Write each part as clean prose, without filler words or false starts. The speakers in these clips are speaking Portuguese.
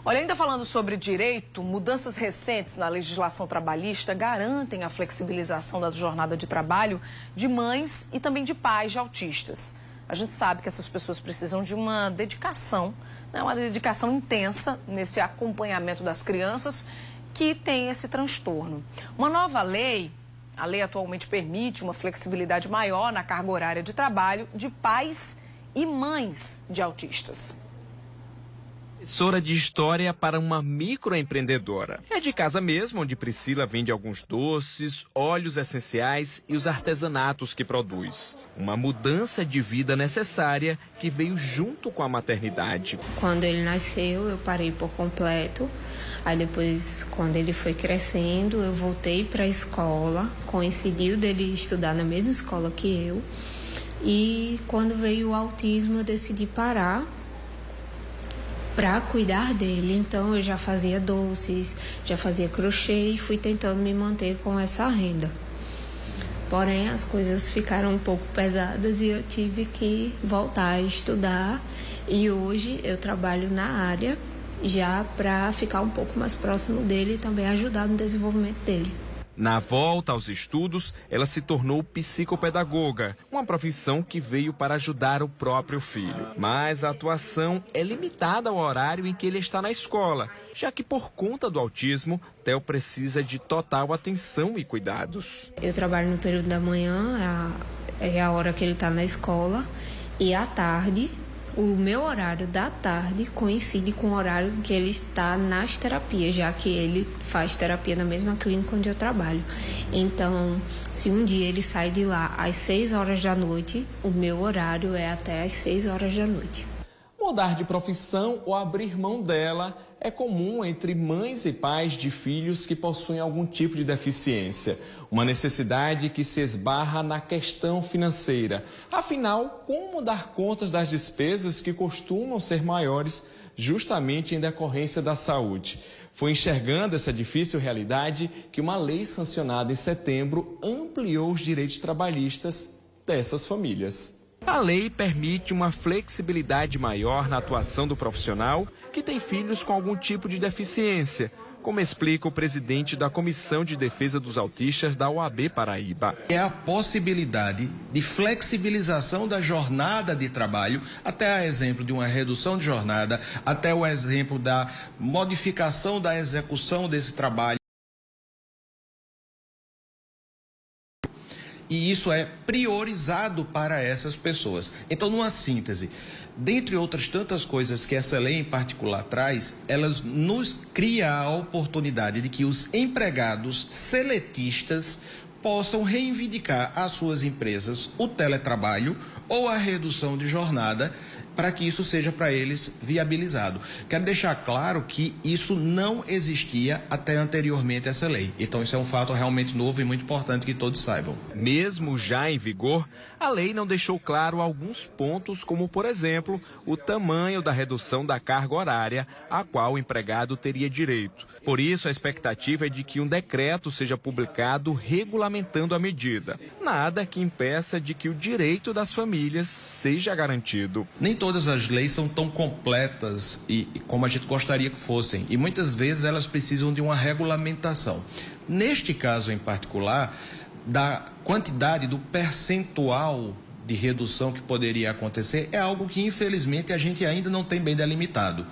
Olha, ainda falando sobre direito, mudanças recentes na legislação trabalhista garantem a flexibilização da jornada de trabalho de mães e também de pais de autistas. A gente sabe que essas pessoas precisam de uma dedicação, né, uma dedicação intensa nesse acompanhamento das crianças que têm esse transtorno. Uma nova lei, a lei atualmente permite uma flexibilidade maior na carga horária de trabalho de pais e mães de autistas. Professora de História para uma microempreendedora. É de casa mesmo, onde Priscila vende alguns doces, óleos essenciais e os artesanatos que produz. Uma mudança de vida necessária que veio junto com a maternidade. Quando ele nasceu, eu parei por completo. Aí depois, quando ele foi crescendo, eu voltei para a escola. Coincidiu dele estudar na mesma escola que eu. E quando veio o autismo, eu decidi parar para cuidar dele. Então eu já fazia doces, já fazia crochê e fui tentando me manter com essa renda. Porém, as coisas ficaram um pouco pesadas e eu tive que voltar a estudar. E hoje eu trabalho na área já para ficar um pouco mais próximo dele e também ajudar no desenvolvimento dele. Na volta aos estudos, ela se tornou psicopedagoga, uma profissão que veio para ajudar o próprio filho. Mas a atuação é limitada ao horário em que ele está na escola, já que por conta do autismo, Theo precisa de total atenção e cuidados. Eu trabalho no período da manhã, é a hora que ele está na escola, e à tarde, o meu horário da tarde coincide com o horário que ele está nas terapias, já que ele faz terapia na mesma clínica onde eu trabalho. Então, se um dia ele sai de lá às 6 horas da noite, o meu horário é até às 6 horas da noite. Mudar de profissão ou abrir mão dela é comum entre mães e pais de filhos que possuem algum tipo de deficiência. Uma necessidade que se esbarra na questão financeira. Afinal, como dar contas das despesas que costumam ser maiores justamente em decorrência da saúde? Foi enxergando essa difícil realidade que uma lei sancionada em setembro ampliou os direitos trabalhistas dessas famílias. A lei permite uma flexibilidade maior na atuação do profissional que tem filhos com algum tipo de deficiência, como explica o presidente da Comissão de Defesa dos Autistas da OAB Paraíba. É a possibilidade de flexibilização da jornada de trabalho, até a exemplo de uma redução de jornada, até o exemplo da modificação da execução desse trabalho. E isso é priorizado para essas pessoas. Então, numa síntese, dentre outras tantas coisas que essa lei em particular traz, elas nos cria a oportunidade de que os empregados seletistas possam reivindicar às suas empresas o teletrabalho ou a redução de jornada, para que isso seja para eles viabilizado. Quero deixar claro que isso não existia até anteriormente essa lei. Então isso é um fato realmente novo e muito importante que todos saibam. Mesmo já em vigor, a lei não deixou claro alguns pontos, como, por exemplo, o tamanho da redução da carga horária a qual o empregado teria direito. Por isso, a expectativa é de que um decreto seja publicado regulamentando a medida. Nada que impeça de que o direito das famílias seja garantido. Nem todas as leis são tão completas e como a gente gostaria que fossem. E muitas vezes elas precisam de uma regulamentação. Neste caso em particular, da quantidade, do percentual de redução que poderia acontecer, é algo que infelizmente a gente ainda não tem bem delimitado.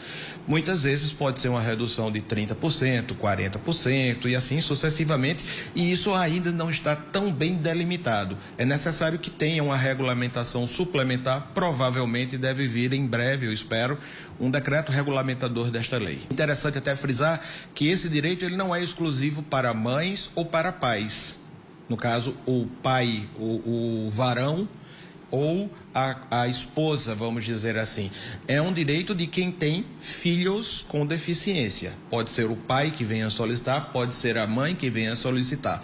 Muitas vezes pode ser uma redução de 30%, 40% e assim sucessivamente, e isso ainda não está tão bem delimitado. É necessário que tenha uma regulamentação suplementar, provavelmente deve vir em breve, eu espero, um decreto regulamentador desta lei. Interessante até frisar que esse direito ele não é exclusivo para mães ou para pais. No caso, o pai, o varão, ou a esposa, vamos dizer assim. É um direito de quem tem filhos com deficiência. Pode ser o pai que venha solicitar, pode ser a mãe que venha solicitar.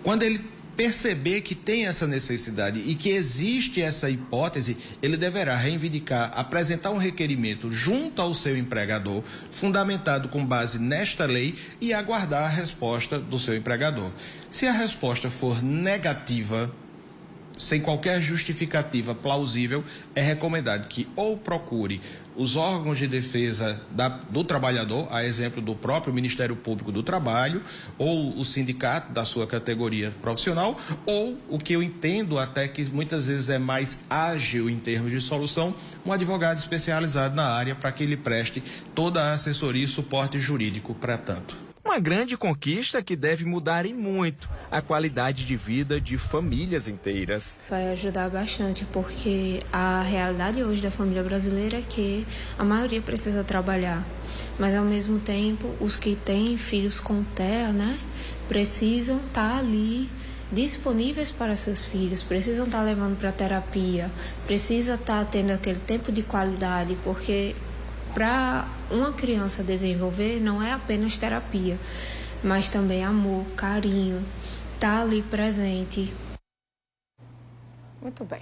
Quando ele perceber que tem essa necessidade e que existe essa hipótese, ele deverá reivindicar, apresentar um requerimento junto ao seu empregador, fundamentado com base nesta lei, e aguardar a resposta do seu empregador. Se a resposta for negativa, sem qualquer justificativa plausível, é recomendado que ou procure os órgãos de defesa do trabalhador, a exemplo do próprio Ministério Público do Trabalho, ou o sindicato da sua categoria profissional, ou o que eu entendo até que muitas vezes é mais ágil em termos de solução, um advogado especializado na área para que ele preste toda a assessoria e suporte jurídico para tanto. Uma grande conquista que deve mudar em muito a qualidade de vida de famílias inteiras. Vai ajudar bastante, porque a realidade hoje da família brasileira é que a maioria precisa trabalhar, mas ao mesmo tempo os que têm filhos com TEA, precisam estar ali disponíveis para seus filhos, precisam estar levando para terapia, precisa estar tendo aquele tempo de qualidade, porque para uma criança desenvolver não é apenas terapia, mas também amor, carinho, estar ali presente. Muito bem.